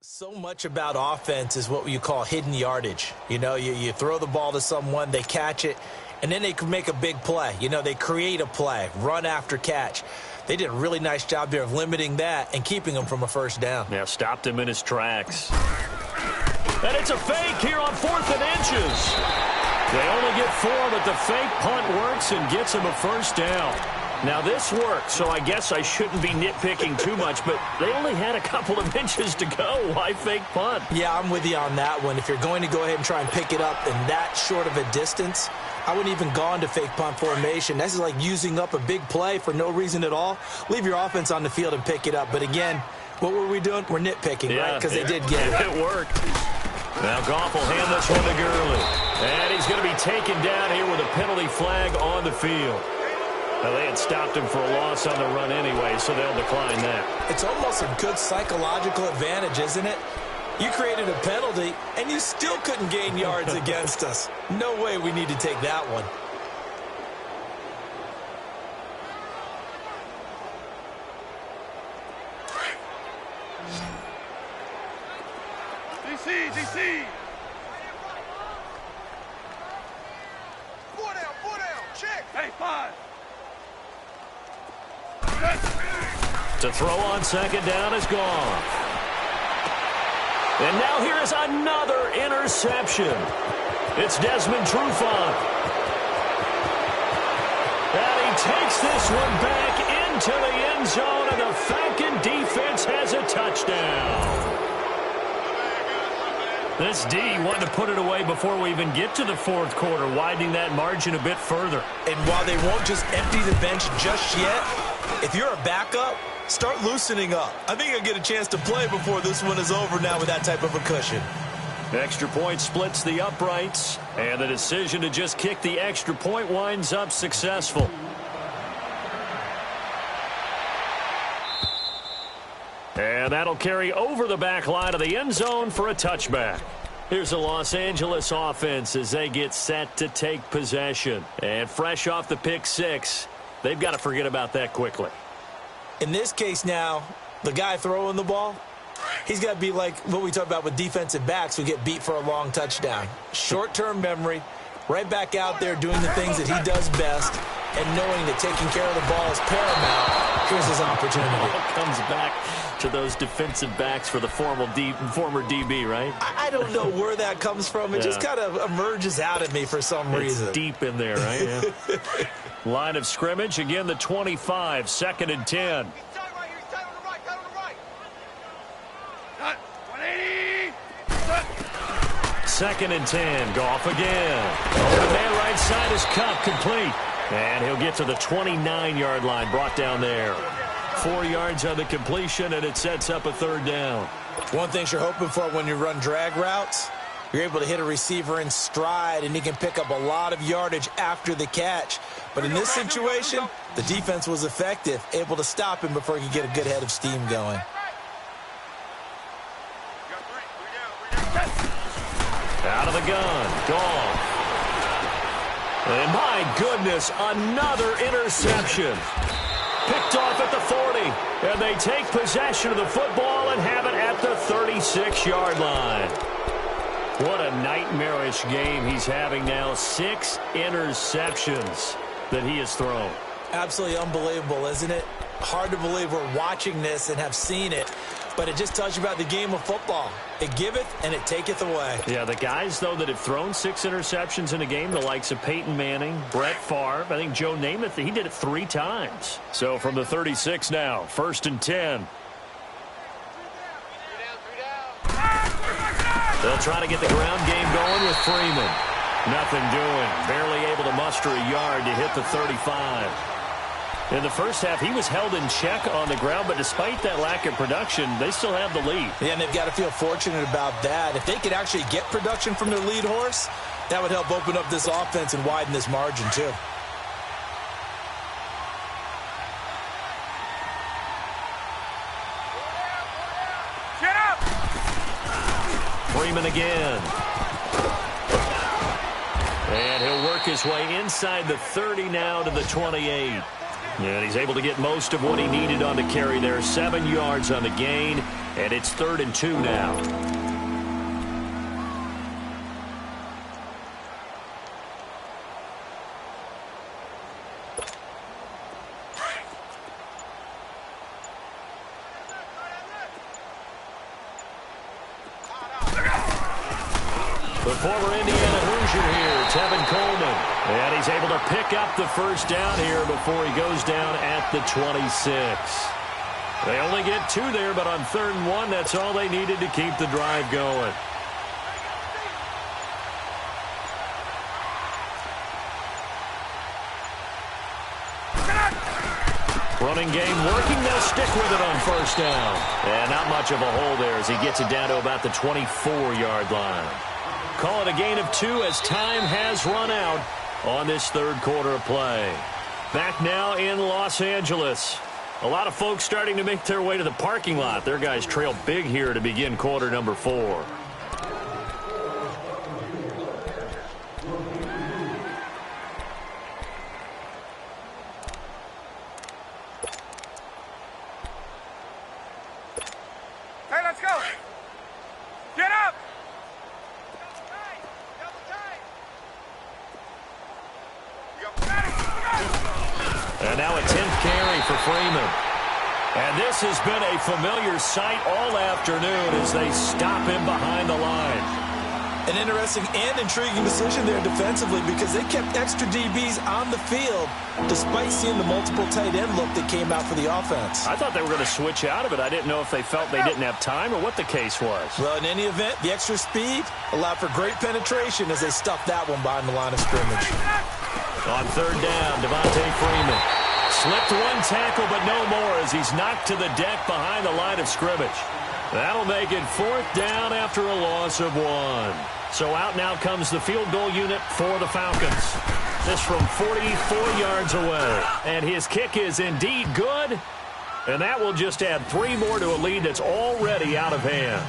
F: So much about offense is what you call hidden yardage. You know, you throw the ball to someone, they catch it, and then they can make a big play. You know, they create a play, run after catch. They did a really nice job there of limiting that and keeping him from a first down.
E: Yeah, stopped him in his tracks. And it's a fake here on 4th and inches. They only get 4, but the fake punt works and gets him a first down. Now, this worked, so I guess I shouldn't be nitpicking too much, but they only had a couple of inches to go. Why fake punt?
F: Yeah, I'm with you on that one. If you're going to go ahead and try and pick it up in that short of a distance, I wouldn't even gone to fake punt formation. This is like using up a big play for no reason at all. Leave your offense on the field and pick it up. But again, what were we doing? We're nitpicking, right? Because they did get it.
E: It worked. Now Goff will hand this one to Gurley. And he's going to be taken down here with a penalty flag on the field. Now, they had stopped him for a loss on the run anyway, so they'll decline that.
F: It's almost a good psychological advantage, isn't it? You created a penalty, and you still couldn't gain yards against us. No way we need to take that one.
G: DC! 4 down, check! Hey, 5!
E: To throw on second down is gone. And now here is another interception. It's Desmond Trufant. And he takes this one back into the end zone, and the Falcon defense has a touchdown. This D wanted to put it away before we even get to the 4th quarter, widening that margin a bit further.
F: And while they won't just empty the bench just yet, if you're a backup, start loosening up. I think I'll get a chance to play before this one is over now with that type of a cushion.
E: Extra point splits the uprights, and the decision to just kick the extra point winds up successful. And that'll carry over the back line of the end zone for a touchback. Here's the Los Angeles offense as they get set to take possession. And fresh off the pick 6, they've got to forget about that quickly.
F: In this case now, the guy throwing the ball, he's got to be like what we talk about with defensive backs who get beat for a long touchdown. Short-term memory, right back out there doing the things that he does best, and knowing that taking care of the ball is paramount. Here's his opportunity.
E: Comes back to those defensive backs for the former DB, right?
F: I don't know where that comes from. It just kind of emerges out of me for some reason.
E: It's deep in there, right? Yeah. Line of scrimmage, again, the 25, 2nd and 10. Second and 10, Goff again. The man right side is Cup, complete. And he'll get to the 29-yard line, brought down there. 4 yards on the completion, and it sets up a 3rd down.
F: One thing you're hoping for when you run drag routes, you're able to hit a receiver in stride, and he can pick up a lot of yardage after the catch. But in this situation, the defense was effective, able to stop him before he could get a good head of steam going.
E: Out of the gun, Goff. And my goodness, another interception. Picked off at the 40, and they take possession of the football and have it at the 36-yard line. What a nightmarish game he's having now. 6 interceptions that he has thrown.
F: Absolutely unbelievable, isn't it? Hard to believe we're watching this and have seen it, but it just tells you about the game of football. It giveth and it taketh away.
E: Yeah, the guys, though, that have thrown 6 interceptions in a game, the likes of Peyton Manning, Brett Favre, I think Joe Namath, he did it 3 times. So from the 36 now, 1st and 10. They'll try to get the ground game going with Freeman. Nothing doing. Barely able to muster a yard to hit the 35. In the first half, he was held in check on the ground, but despite that lack of production, they still have the lead.
F: Yeah, and they've got to feel fortunate about that. If they could actually get production from their lead horse, that would help open up this offense and widen this margin, too.
E: Freeman again. And he'll work his way inside the 30 now to the 28. And he's able to get most of what he needed on the carry there. 7 yards on the gain. And it's 3rd and 2 now. The former Indiana Hoosier here, Tevin Coleman. And he's able to pick up the first down here before he goes down at the 26. They only get 2 there, but on 3rd and 1, that's all they needed to keep the drive going. Running game working. They'll stick with it on 1st down. And not much of a hole there as he gets it down to about the 24-yard line. Call it a gain of 2 as time has run out on this 3rd quarter of play. Back now in Los Angeles. A lot of folks starting to make their way to the parking lot. Their guys trail big here to begin quarter number 4.
G: Hey, let's go. Get up.
E: And now a 10th carry for Freeman. And this has been a familiar sight all afternoon as they stop him behind the line.
F: An interesting and intriguing decision there defensively because they kept extra DBs on the field despite seeing the multiple tight end look that came out for the offense.
E: I thought they were going to switch out of it. I didn't know if they felt they didn't have time or what the case was.
F: Well, in any event, the extra speed allowed for great penetration as they stuffed that one behind the line of scrimmage.
E: On 3rd down, Devontae Freeman slipped one tackle, but no more as he's knocked to the deck behind the line of scrimmage. That'll make it 4th down after a loss of 1. So out now comes the field goal unit for the Falcons. This from 44 yards away. And his kick is indeed good. And that will just add 3 more to a lead that's already out of hand.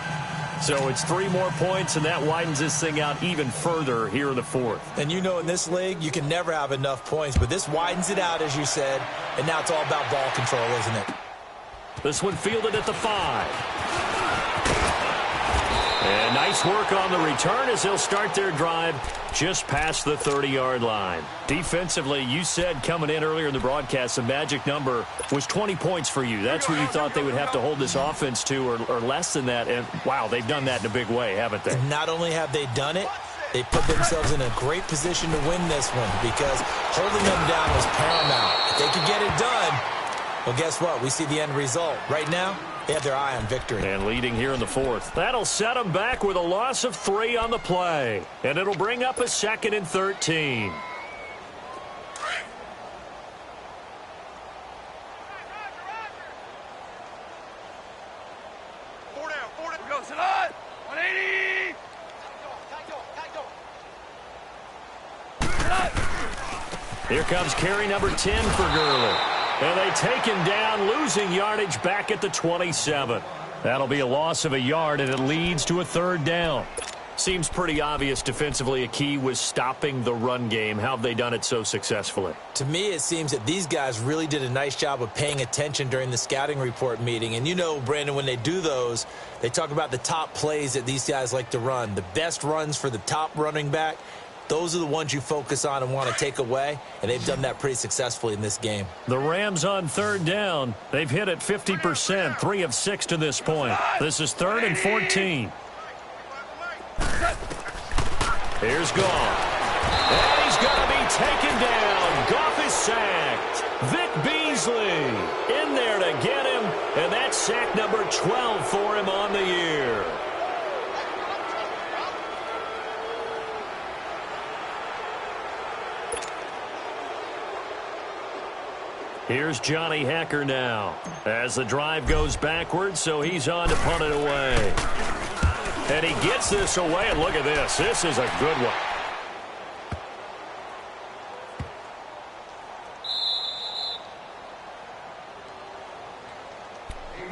E: So it's 3 more points, and that widens this thing out even further here in the 4th.
F: And you know in this league, you can never have enough points, but this widens it out, as you said, and now it's all about ball control, isn't it?
E: This one fielded at the 5. And nice work on the return as they'll start their drive just past the 30-yard line. Defensively, you said coming in earlier in the broadcast, the magic number was 20 points for you. That's what you thought they would have to hold this offense to or less than that. And, wow, they've done that in a big way, haven't they?
F: And not only have they done it, they put themselves in a great position to win this one because holding them down was paramount. If they could get it done, well, guess what? We see the end result. Right now, they have their eye on victory.
E: And leading here in the 4th. That'll set them back with a loss of 3 on the play. And it'll bring up a 2nd and 13.
G: Go, Salah. 180.
E: Here comes carry number 10 for Gurley. And they take him down, losing yardage back at the 27. That'll be a loss of a yard, and it leads to a 3rd down. Seems pretty obvious defensively a key was stopping the run game. How have they done it so successfully?
F: To me, it seems that these guys really did a nice job of paying attention during the scouting report meeting. And you know, Brandon, when they do those, they talk about the top plays that these guys like to run. The best runs for the top running back. Those are the ones you focus on and want to take away, and they've done that pretty successfully in this game.
E: The Rams on 3rd down. They've hit it 50%, 3 of 6 to this point. This is 3rd and 14. Here's Goff. And he's going to be taken down. Goff is sacked. Vic Beasley in there to get him, and that's sack number 12 for him on the year. Here's Johnny Hacker now as the drive goes backwards, so he's on to punt it away. And he gets this away, and look at this. This is a good one.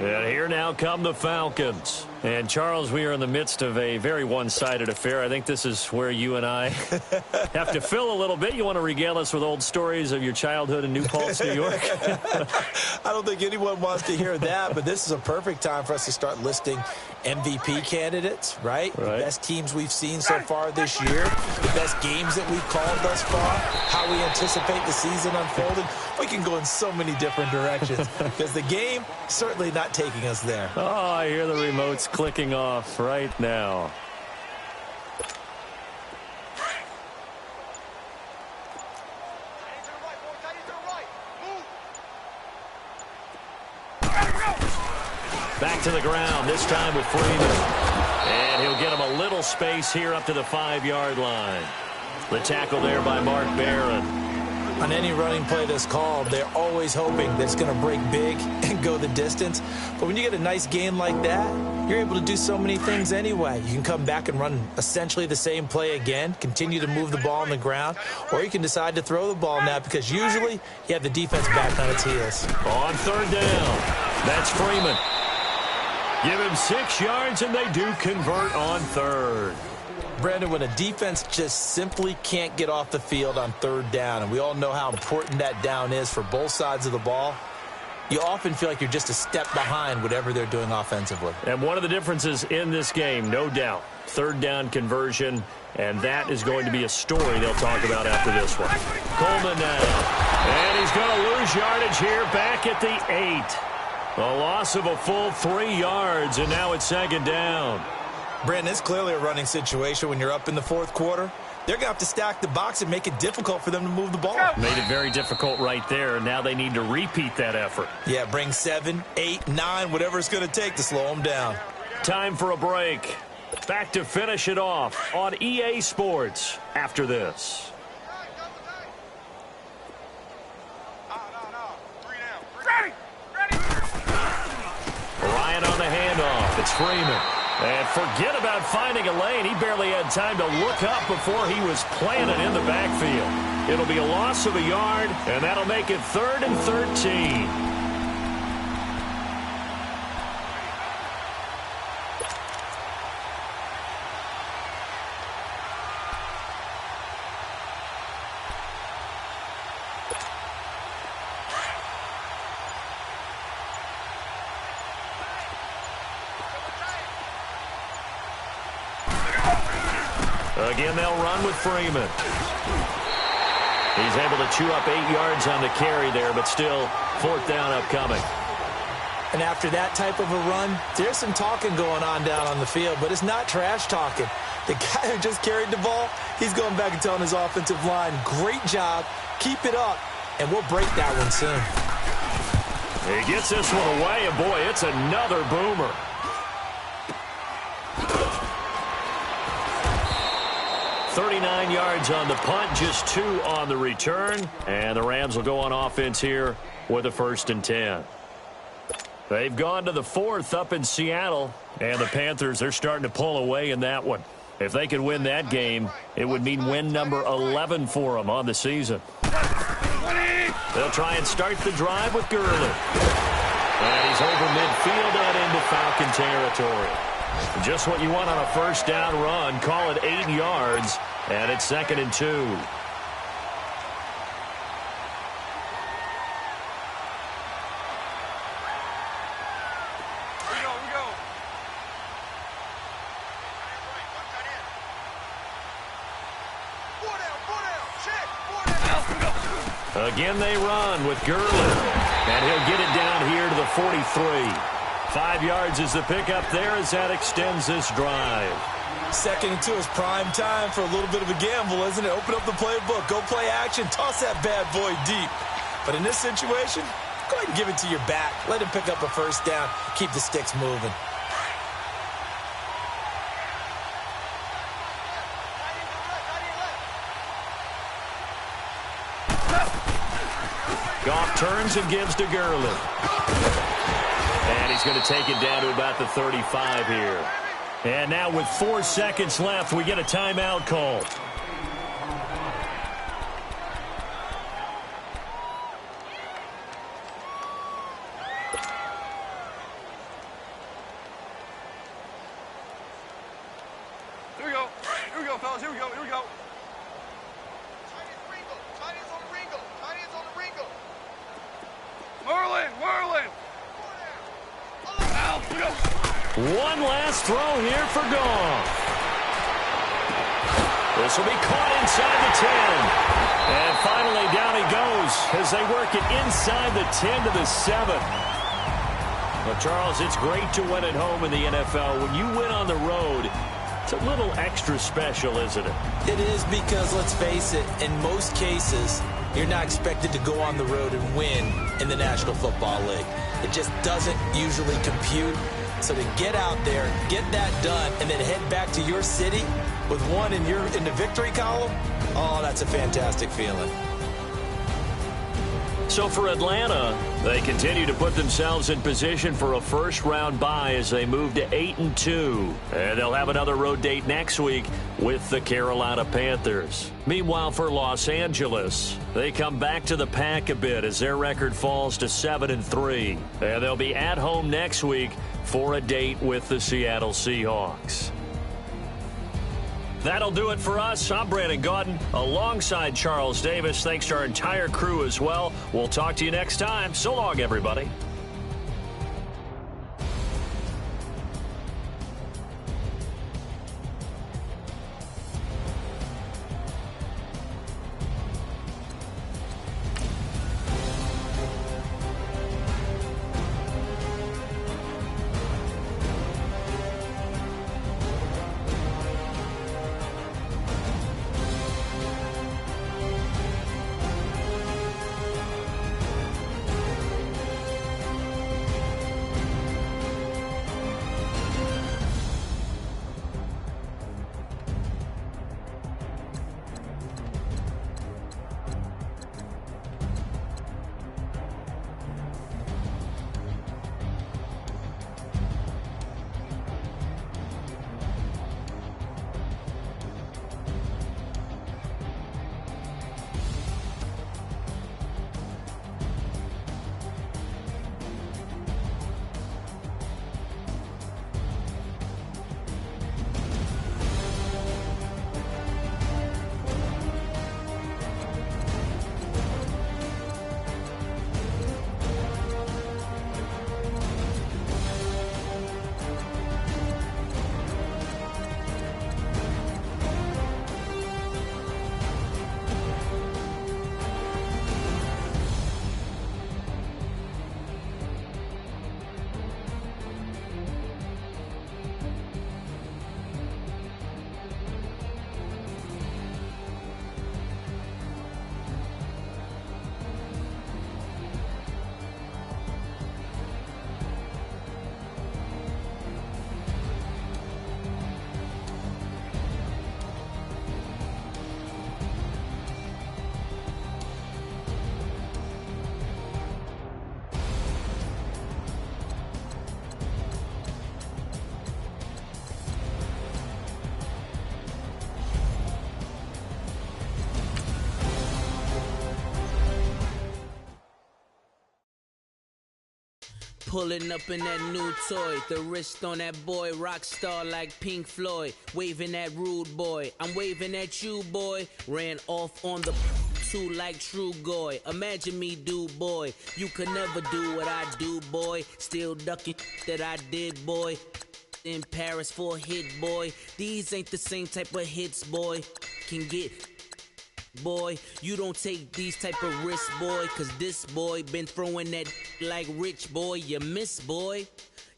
E: And here now come the Falcons. And, Charles, we are in the midst of a very one-sided affair. I think this is where you and I have to fill a little bit. You want to regale us with old stories of your childhood in New Paltz, New York?
F: I don't think anyone wants to hear that, but this is a perfect time for us to start listing MVP candidates, right? The best teams we've seen so far this year, the best games that we've called thus far, how we anticipate the season unfolding. We can go in so many different directions because the game certainly not taking us there.
E: Oh, I hear the remotes clicking off right now. Back to the ground, this time with Freeman. And he'll get him a little space here up to the 5-yard line. The tackle there by Mark Barron.
F: On any running play that's called, they're always hoping that it's going to break big and go the distance. But when you get a nice gain like that, you're able to do so many things anyway. You can come back and run essentially the same play again, continue to move the ball on the ground, or you can decide to throw the ball now because usually you have the defense back on its heels.
E: On 3rd down, that's Freeman. Give him 6 yards, and they do convert on 3rd.
F: Brandon, when a defense just simply can't get off the field on 3rd down, and we all know how important that down is for both sides of the ball, you often feel like you're just a step behind whatever they're doing offensively.
E: And one of the differences in this game, no doubt, 3rd down conversion, and that is going to be a story they'll talk about after this one. Coleman now, and he's going to lose yardage here back at the 8. A loss of a full 3 yards, and now it's 2nd down.
F: Brandon, it's clearly a running situation when you're up in the 4th quarter. They're going to have to stack the box and make it difficult for them to move the ball.
E: Made it very difficult right there. Now they need to repeat that effort.
F: Yeah, bring 7, 8, 9, whatever it's going to take to slow them down.
E: Time for a break. Back to finish it off on EA Sports after this. Ryan on the handoff. It's Freeman. And forget about finding a lane. He barely had time to look up before he was planted in the backfield. It'll be a loss of a yard, and that'll make it 3rd and 13. Again, they'll run with Freeman. He's able to chew up 8 yards on the carry there, but still 4th down upcoming.
F: And after that type of a run, there's some talking going on down on the field, but it's not trash talking. The guy who just carried the ball, he's going back and telling his offensive line, great job, keep it up, and we'll break that one soon.
E: He gets this one away, and boy, it's another boomer. 39 yards on the punt, just 2 on the return. And the Rams will go on offense here with a 1st and 10. They've gone to the 4th up in Seattle. And the Panthers, they're starting to pull away in that one. If they could win that game, it would mean win number 11 for them on the season. They'll try and start the drive with Gurley. And he's over midfield and into Falcon territory. Just what you want on a 1st down run. Call it 8 yards, and it's 2nd and 2.
G: We go.
E: Again, they run with Gurley. And he'll get it down here to the 43. 5 yards is the pickup there as that extends this drive.
F: 2nd and 2 is prime time for a little bit of a gamble, isn't it? Open up the playbook, go play action, toss that bad boy deep. But in this situation, go ahead and give it to your back. Let him pick up a 1st down, keep the sticks moving.
E: Goff turns and gives to Gurley. And he's going to take it down to about the 35 here. And now with 4 seconds left, we get a timeout call.
G: go, fellas. Here we go.
C: Tight ends on the Ringo.
G: Merlin. Out. We go.
E: One last throw here for Goff. This will be caught inside the 10. And finally down he goes as they work it inside the 10 to the 7. Well, Charles, it's great to win at home in the NFL. When you win on the road, it's a little extra special, isn't it?
F: It is, because, let's face it, in most cases, you're not expected to go on the road and win in the National Football League. It just doesn't usually compute. So to get out there, get that done, and then head back to your city with one in the victory column, oh, that's a fantastic feeling.
E: So for Atlanta, they continue to put themselves in position for a first-round bye as they move to 8-2. And they'll have another road date next week with the Carolina Panthers. Meanwhile, for Los Angeles, they come back to the pack a bit as their record falls to 7-3. And they'll be at home next week for a date with the Seattle Seahawks. That'll do it for us. I'm Brandon Gaudin alongside Charles Davis. Thanks to our entire crew as well. We'll talk to you next time. So long, everybody.
H: Pulling up in that new toy, the wrist on that boy, rock star like Pink Floyd, waving at rude boy, I'm waving at you boy, ran off on the two like true goy, imagine me do boy, you could never do what I do boy, still ducking that I did boy, in Paris for a hit boy, these ain't the same type of hits boy, can get boy, you don't take these type of risks, boy, cause this boy been throwing that like rich boy, you miss, boy.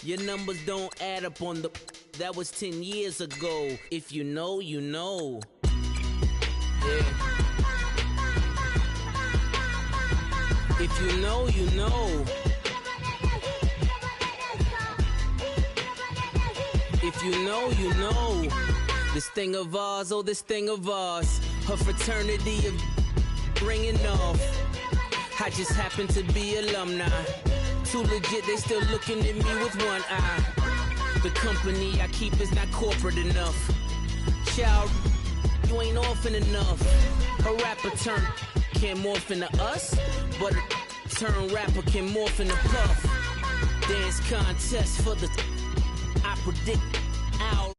H: Your numbers don't add up on the, that was 10 years ago. If you know, you know. Yeah. If you know, you know. If you know, you know. This thing of ours, oh, this thing of ours. Her fraternity of ringing off. I just happen to be alumni. Too legit, they still looking at me with one eye. The company I keep is not corporate enough. Child, you ain't orphan enough. A rapper turn can't morph into us, but a turn rapper can morph into Puff. Dance contest for the I predict out.